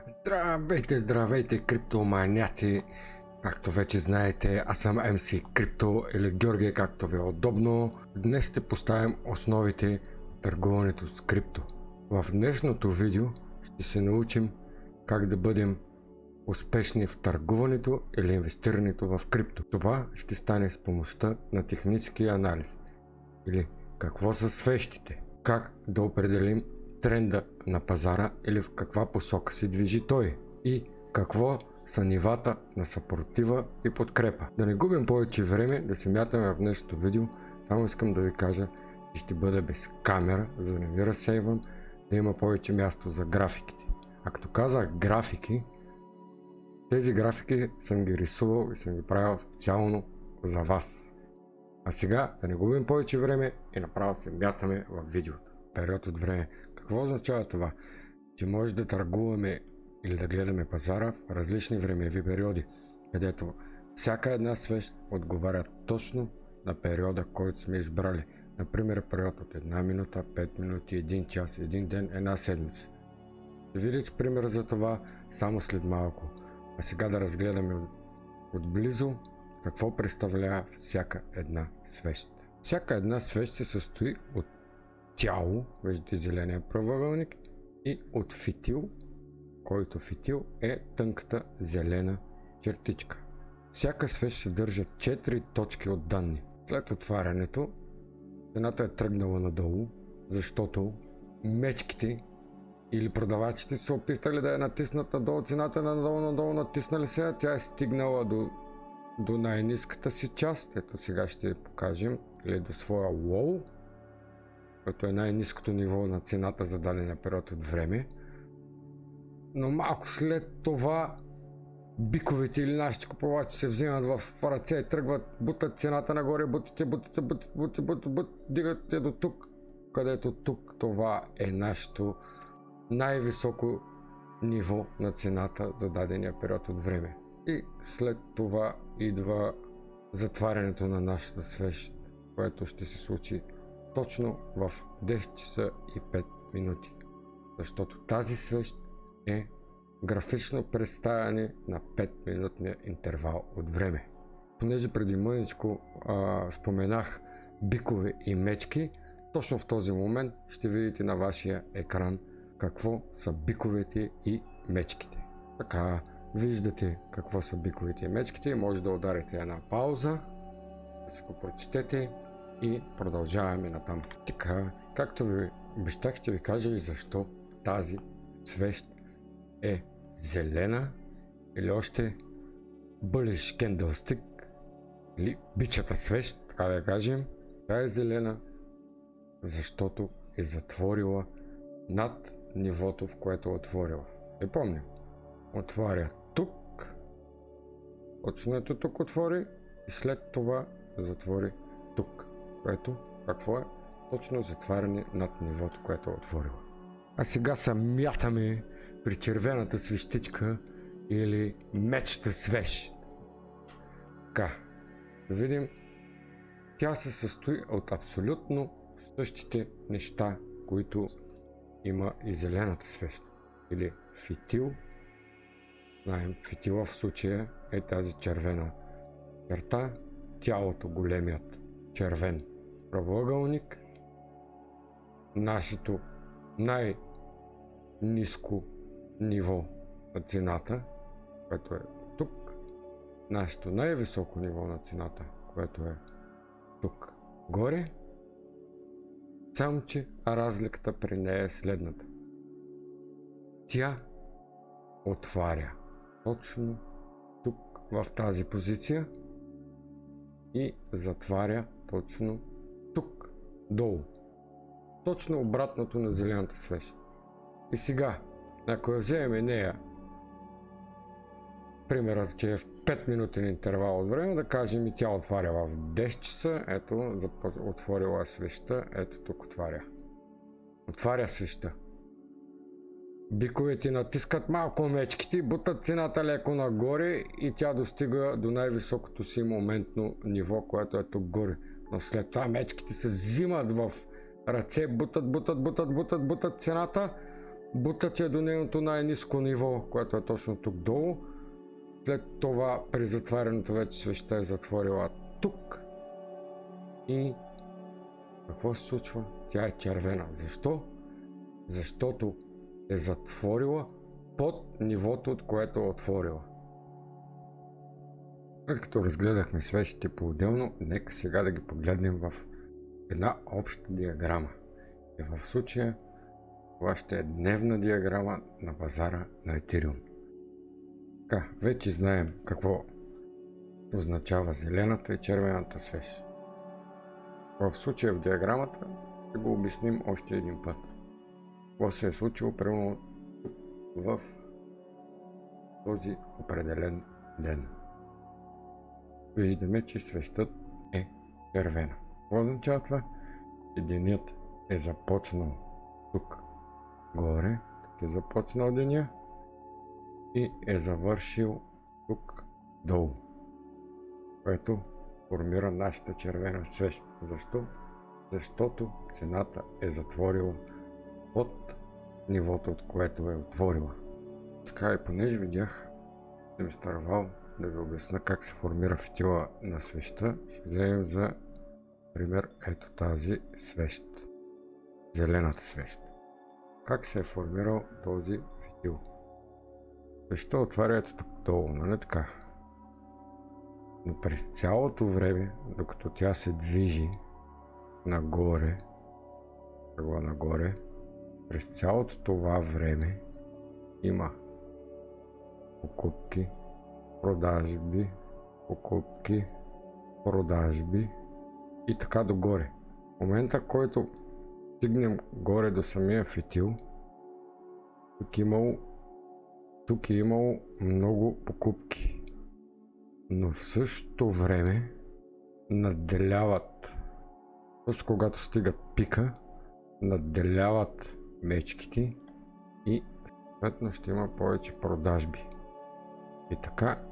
Здравейте, здравейте, криптоманяци! Както вече знаете, аз съм MC Крипто или Георгия, както ви е удобно. Днес ще поставим основите на търгуването с крипто. В днешното видео ще се научим как да бъдем успешни в търгуването или инвестирането в крипто. Това ще стане с помощта на технически анализ. Или какво са свещите, как да определим тренда на пазара или в каква посока се движи той и какво са нивата на съпротива и подкрепа. Да не губим повече време, да се мятаме в днешното видео, само искам да ви кажа, че ще бъда без камера, за да не ви разсейвам, да има повече място за графиките. А като казах графики, тези графики съм ги рисувал и съм ги правил специално за вас. А сега да не губим повече време и направо се мятаме в видеото. Период от време. Какво означава това? Че може да търгуваме или да гледаме пазара в различни времеви периоди, където всяка една свещ отговаря точно на периода, който сме избрали. Например, период от 1 минута, 5 минути, 1 час, 1 ден, 1 седмица. Ще видите пример за това само след малко. А сега да разгледаме отблизо какво представлява всяка една свещ. Всяка една свещ се състои от тяло, виждате зеления правоъгълник, и от фитил, който фитил е тънката зелена чертичка. Всяка свещ съдържа 4 точки от данни. След отварянето цената е тръгнала надолу, защото мечките или продавачите са опитали да я натиснат надолу, цената надолу, натиснали се, тя е стигнала до най-ниската си част. Ето сега ще ви покажем, или до своя лоу, което е най-ниското ниво на цената за дадения период от време. Но малко след това биковете или нашите купувачи се взимат в ръце и тръгват, бутат цената нагоре, дигат я до тук, където тук това е нашето най-високо ниво на цената за дадения период от време. И след това идва затварянето на нашата свещ, което ще се случи точно в 10 часа и 5 минути. Защото тази свещ е графично представяне на 5-минутния интервал от време. Понеже преди мъничко споменах бикове и мечки, точно в този момент ще видите на вашия екран какво са биковете и мечките. Така, виждате какво са биковете и мечките и може да ударите една пауза, да си го прочетете и продължаваме натам. Така, както ви обещах, ще ви кажа и защо тази свещ е зелена или още bullish candlestick или бичата свещ, така да кажем. Тя е зелена, защото е затворила над нивото, в което е отворила. Не помня. Отваря тук, точно ето тук отвори и след това затвори тук, което какво е? Точно затваряне над нивото, което е отворила. А сега се мятаме при червената свещичка или мечта свещ. Така, да видим, тя се състои от абсолютно същите неща, които има и зелената свещ. Или фитил. Знаем, фитила в случая е тази червена черта, тялото големият червен правоъгълник, нашето най-ниско ниво на цената, което е тук, нашето най-високо ниво на цената, което е тук горе, само че разликата при нея е следната. Тя отваря точно тук в тази позиция и затваря точно тук, долу. Точно обратното на зелената свещ. И сега, ако я вземем нея, примерът, че е в 5 минутен интервал от време, да кажем и тя отваря в 10 часа, ето, отворила свеща, ето тук отваря. Отваря свеща. Биковете натискат малко мечките, бутат цената леко нагоре и тя достига до най-високото си моментно ниво, което е тук горе. Но след това мечките се взимат в ръце, бутат цената, бутат я до нейното най-ниско ниво, което е точно тук долу. След това при затварянето вече свещта е затворила тук. И какво се случва? Тя е червена. Защо? Защото е затворила под нивото, от което е отворила. След като разгледахме свещите по-отделно, нека сега да ги погледнем в една обща диаграма. И в случая това ще е дневна диаграма на пазара на Ethereum. Така, вече знаем какво означава зелената и червената свещ. В случая в диаграмата ще го обясним още един път. Какво се е случило примерно в този определен ден. Виждаме, че свещът е червена. Какво означава това? Че денят е започнал тук горе, тук е започнал деня и е завършил тук долу, което формира нашата червена свещ. Защо? Защото цената е затворила под нивото, от което е отворила. Така и понеже видях, съм старавал да ви обясня как се формира фитила на свещта, ще вземем за пример ето тази свещ. Зелената свещ. Как се е формирал този фитил? Свещта отваря ето тук долу, нали така? Но през цялото време, докато тя се движи нагоре, през цялото това време има покупки, продажби и така догоре. В момента, който стигнем горе до самия фитил, тук е имало много покупки, но в същото време надделяват, точно когато стигат пика, надделяват мечките и съответно ще има повече продажби. И така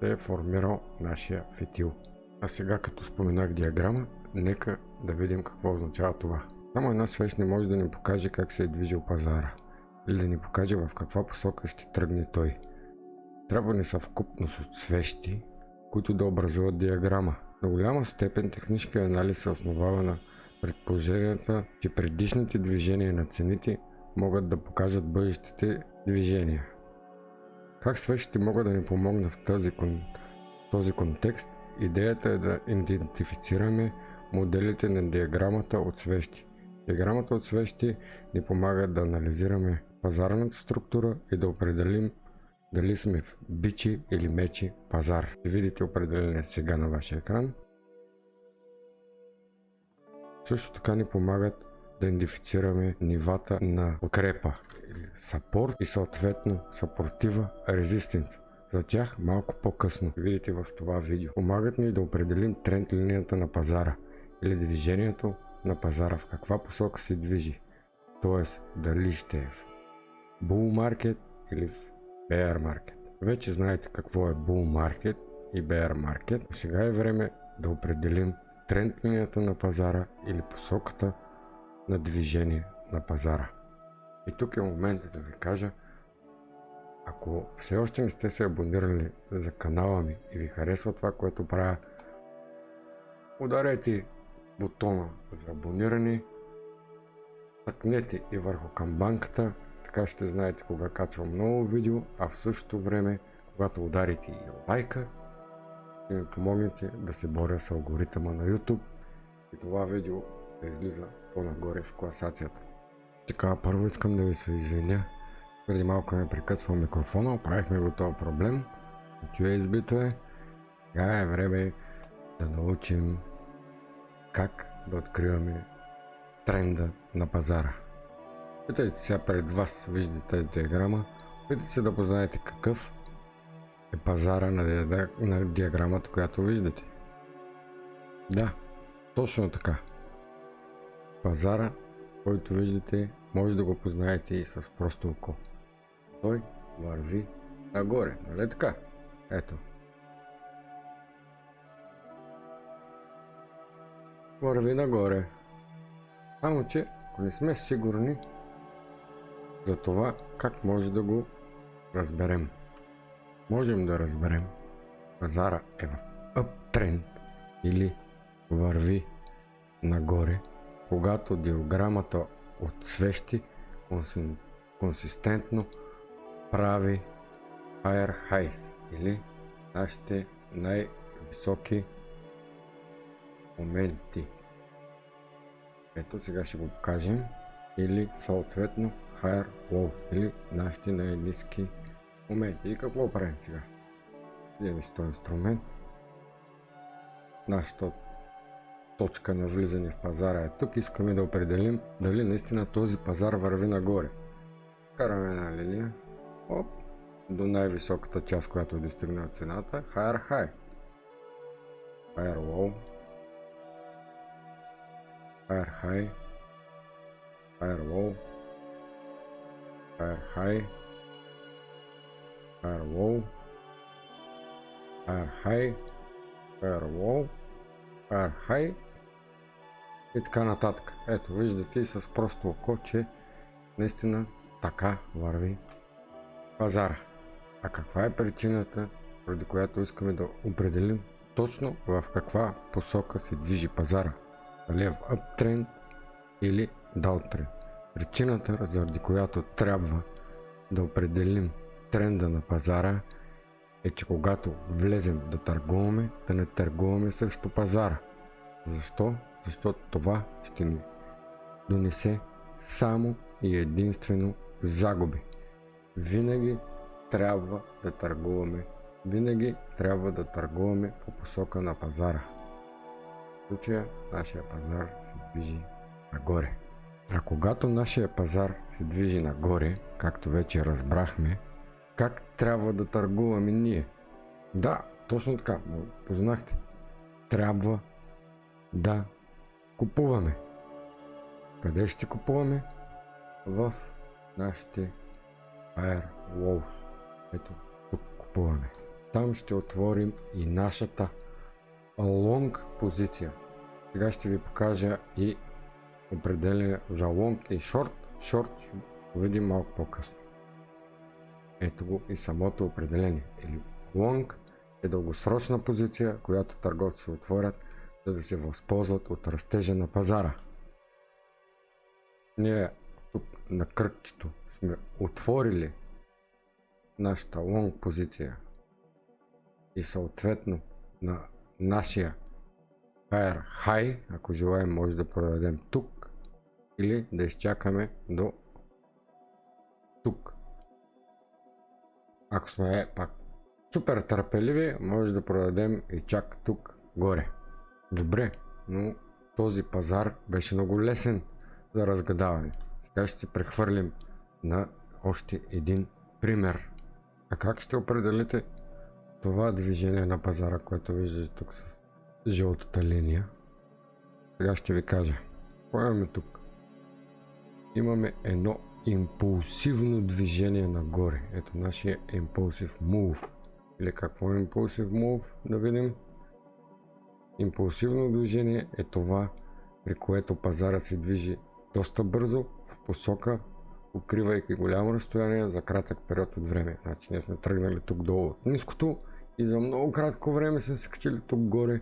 се е формирал нашия фитил. А сега, като споменах диаграма, нека да видим какво означава това. Само една свещ не може да ни покаже как се е движил пазара или да ни покаже в каква посока ще тръгне той. Трябва ни съвкупност от свещи, които да образуват диаграма. На голяма степен техническия анализ се основава на предположенията, че предишните движения на цените могат да покажат бъдещите движения. Как свещите могат да ни помогнат в този контекст? Идеята е да идентифицираме моделите на диаграмата от свещи. Диаграмата от свещи ни помага да анализираме пазарната структура и да определим дали сме в бичи или мечи пазар. Ще видите определение сега на вашия екран. Също така ни помагат да идентифицираме нивата на подкрепа или сапорт и съответно съпротива резистенс. За тях малко по-късно видите в това видео. Помагат ни да определим тренд линията на пазара или движението на пазара, в каква посока се движи. Тоест дали ще е в bull market или в bear market. Вече знаете какво е bull market и bear market. Сега е време да определим тренд линията на пазара или посоката на движение на пазара. И тук е моментът да ви кажа, ако все още не сте се абонирали за канала ми и ви харесва това, което правя, ударете бутона за абониране, тъкнете и върху камбанката, така ще знаете кога качвам ново видео, а в същото време, когато ударите и лайка, ще ми помогнете да се боря с алгоритъма на YouTube и това видео да излиза по-нагоре в класацията. Така, първо искам да ви се извиня. Преди малко ме прекъсва микрофона, оправихме го този проблем. От USB-то е. Сега е време да научим как да откриваме тренда на пазара. Питайте сега пред вас, виждате тази диаграма. Питайте се да познаете какъв е пазара на диаграмата, която виждате. Да, точно така. Пазара, който виждате, може да го познаете и с просто око. Той върви нагоре, нали така? Ето. Върви нагоре. Само че, ако не сме сигурни Затова как може да го разберем? Можем да разберем, пазара е в uptrend или върви нагоре, когато диаграмата от свещи консистентно прави higher highs или нашите най-високи моменти. Ето сега ще го покажем. Или съответно higher low или нашите най-низки моменти. И какво правим сега? Идем с този инструмент. Нашата точка на влизане в пазара е тук. Искаме да определим дали наистина този пазар върви нагоре. Караме една линия. Оп, до най-високата част, която достигна цената. Higher high. Higher low. Higher high. Higher low. Higher high. Higher low. Higher high. Higher low. Higher high. И така нататък. Ето, виждате и с просто око, че наистина така върви пазара. А каква е причината, поради която искаме да определим точно в каква посока се движи пазара? Дали е в uptrend или downtrend? Причината, заради която трябва да определим тренда на пазара, е, че когато влезем да търгуваме, да не търгуваме срещу пазара. Защо? Защото това ще ни донесе само и единствено загуби. Винаги трябва да търгуваме. Винаги трябва да търгуваме по посока на пазара. В случая нашия пазар се движи нагоре. А когато нашия пазар се движи нагоре, както вече разбрахме, как трябва да търгуваме ние? Да, точно така, познахте. Трябва да купуваме. Къде ще купуваме? В нашите higher lows. Ето, тук купуваме. Там ще отворим и нашата long позиция. Сега ще ви покажа и определение за long и short. Short ще видим малко по-късно. Ето го и самото определение. Или long е дългосрочна позиция, която търговци отворят, за да се възползват от растежа на пазара. Ние тук на кръгчето сме отворили нашата long позиция и съответно на нашия higher high, ако желаем, може да продадем тук или да изчакаме до тук. Ако сме пак супер търпеливи, може да продадем и чак тук горе. Добре, но този пазар беше много лесен за разгадаване. Сега ще се прехвърлим на още един пример. А как ще определите това движение на пазара, което виждате тук с жълтата линия? Сега ще ви кажа. Имаме тук. Имаме едно импулсивно движение нагоре. Ето нашия impulsive move. Или какво е impulsive move? Да видим. Импулсивно движение е това, при което пазара се движи доста бързо в посока, укривайки голямо разстояние за кратък период от време. Значи ние сме тръгнали тук долу от ниското и за много кратко време сме се качили тук горе,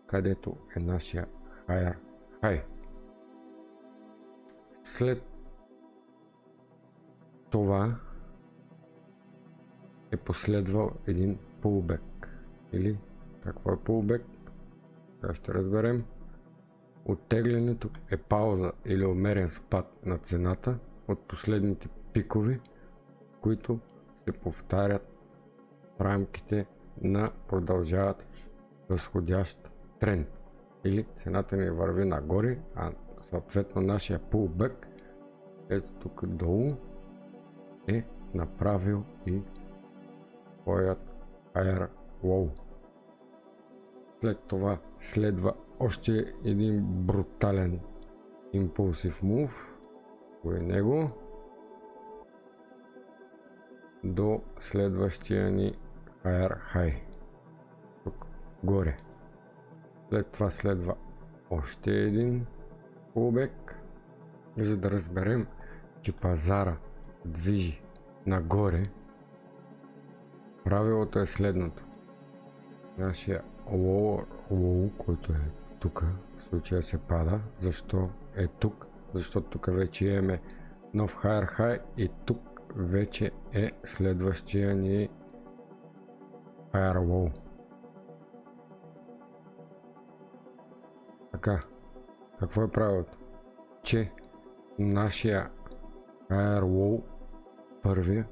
където е нашия higher high. След това е последвал един pullback. Или какво е pullback? Сега ще разберем. Оттеглянето е пауза или умерен спад на цената от последните пикови, които се повтарят в рамките на продължават възходящ тренд. Или цената ни върви нагоре, а съответно нашия pullback ето тук долу е направил и своят higher low. След това следва още един брутален impulsive move, кой е него, до следващия ни higher high, тук горе. След това следва още един pullback, за да разберем, че пазара движи нагоре, правилото е следното. Нашия lower low, който е тук, в случая се пада. Защо е тук? Защото тук вече имаме нов higher high и тук вече е следващия ни higher low. Така, какво е правилото? Че нашия higher low, първия,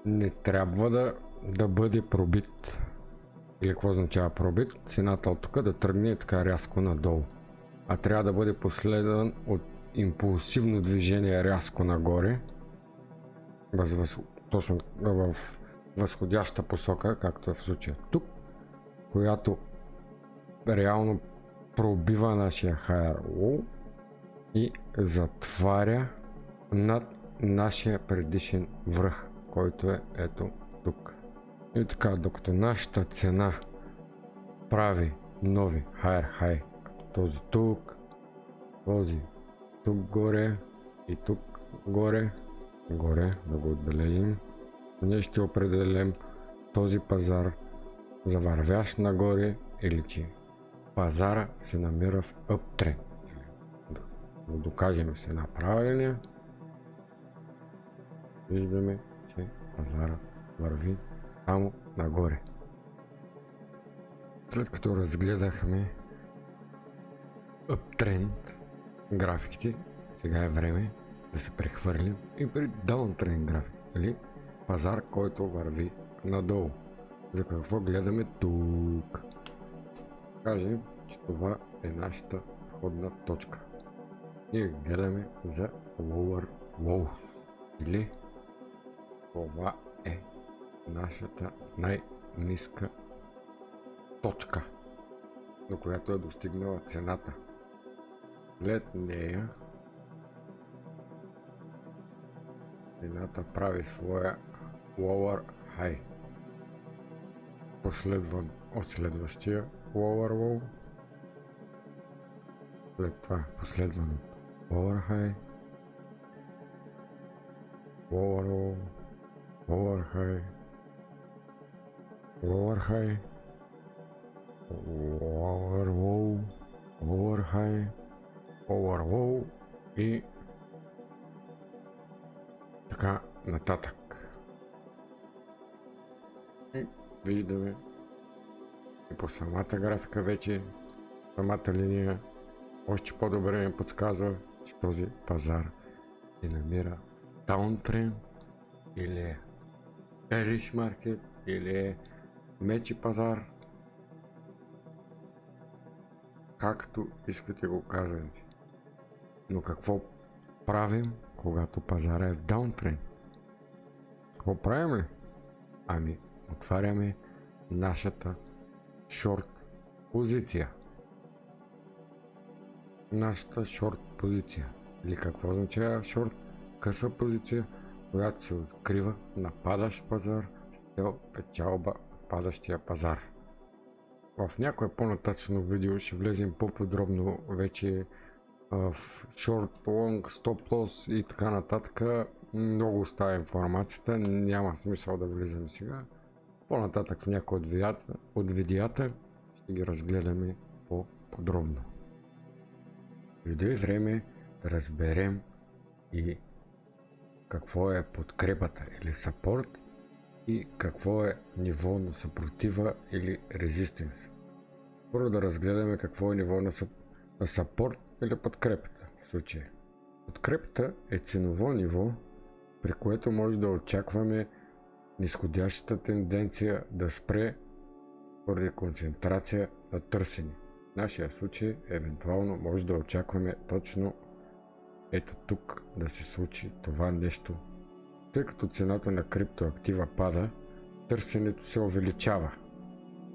не трябва да бъде пробит. Или какво означава пробит? Цената от тук да тръгне така рязко надолу. А трябва да бъде последван от импулсивно движение рязко нагоре. Точно в възходяща посока, както е в случая тук, която реално пробива нашия higher low и затваря над нашия предишен връх, който е ето тук. И така, докато нашата цена прави нови higher high, този тук, този тук горе и тук горе, да го отбележим, ние ще определим този пазар за вървящ нагоре или че пазара се намира в uptrend. Да го докажем с една права линия. Виждаме, че пазара върви само нагоре. След като разгледахме uptrend графиките, сега е време да се прехвърлим и при downtrend график, или пазар, който върви надолу. За какво гледаме тук? Кажем, че това е нашата входна точка. Ние гледаме за lower low, или това е нашата най-ниска точка, до която е достигнала цената. След нея цената прави своя lower high, последван от следващия lower low, след това последван от lower high, lower low, lower high, lower high, lower low, lower high, lower low и така нататък. И виждаме и по самата графика вече, самата линия още по-добре ми подсказва, че този пазар се намира в downtrend, или е bearish market, или е мечи пазар, както искате го казвате. Но какво правим, когато пазара е в downtrend? Какво правим ли? Ами, отваряме нашата шорт позиция. Нашата шорт позиция. Или какво означава шорт? Къса позиция, която се открива на падащ пазар с цел печалба от падащия пазар. В някое по-нататъчно видео ще влезем по-подробно вече в шорт, лонг, стоп лос и така нататък. Много остава информацията, няма смисъл да влизаме сега. По-нататък в някои от видеята ще ги разгледаме по-подробно. Дойде време да разберем и какво е подкрепата или сапорт и какво е ниво на съпротива или резистенс. Първо да разгледаме какво е ниво на сапорт или подкрепата в случая. Подкрепата е ценово ниво, при което може да очакваме нисходящата тенденция да спре поради концентрация на търсене. В нашия случай евентуално може да очакваме точно ето тук да се случи това нещо. Тъй като цената на криптоактива пада, търсенето се увеличава,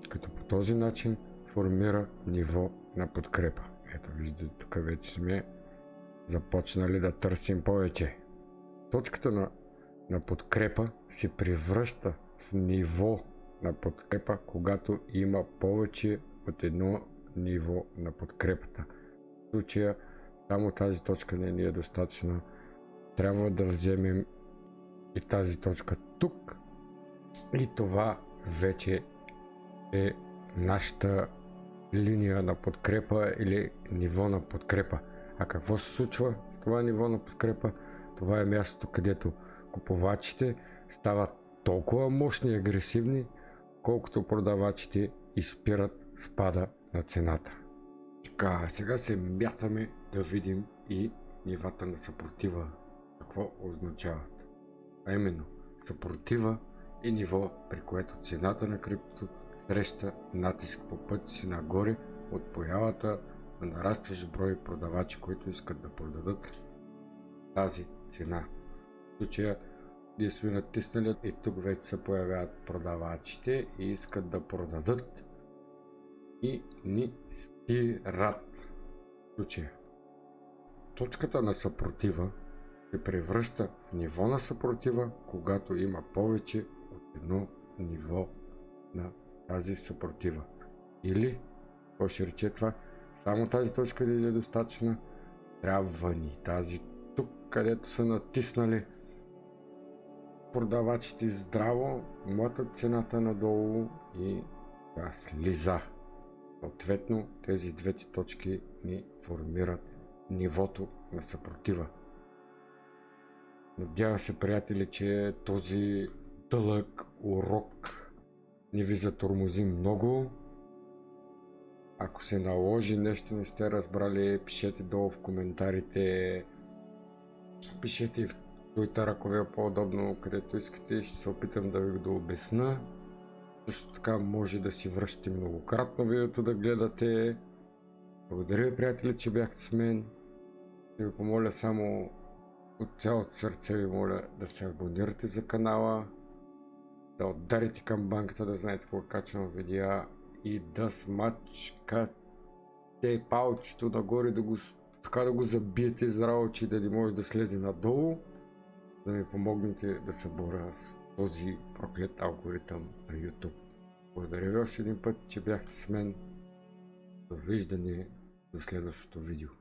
като по този начин формира ниво на подкрепа. Ето виждате, тук вече сме започнали да търсим повече. Точката на подкрепа се превръща в ниво на подкрепа, когато има повече от едно ниво на подкрепата. В случая само тази точка не е достатъчна. трябва да вземем и тази точка тук. И това вече е нашата линия на подкрепа или ниво на подкрепа. А какво се случва в това ниво на подкрепа? Това е мястото, където купувачите стават толкова мощни и агресивни, колкото продавачите изпират спада на цената. Така, сега се мятаме да видим и нивата на съпротива. Какво означават? А именно, съпротива е ниво, при което цената на криптото среща натиск по пътя си нагоре от появата на нарастващ брой продавачи, които искат да продадат тази цена. В случая ние сме натиснали и тук вече се появяват продавачите и искат да продадат и ни спират. В случая точката на съпротива се превръща в ниво на съпротива, когато има повече от едно ниво на тази съпротива. Или, какво ще рече това, само тази точка да е достатъчна, трябва ни тази тук, където са натиснали продавачите здраво, мътат цената надолу и тя слиза. Съответно, тези двете точки ни формират нивото на съпротива. Надявам се, приятели, че този дълъг урок не ви затормози много. Ако се наложи нещо не сте разбрали, пишете долу в коментарите. Пишете и в Twitter, ако ви е по-удобно, където искате, ще се опитам да ви го обясна. Също така може да си връщате многократно видеото да гледате. Благодаря ви, приятели, че бяхте с мен. Ще ви помоля само от цялото сърце ви моля да се абонирате за канала, да ударите камбанката, да знаете кога качвам видеа и да смачкате палчето нагоре, да го забиете здраво, че да не може да слезе надолу, да ми помогнете да се боря с този проклет алгоритъм на YouTube. Благодаря ви още един път, че бяхте с мен. Довиждане до следващото видео.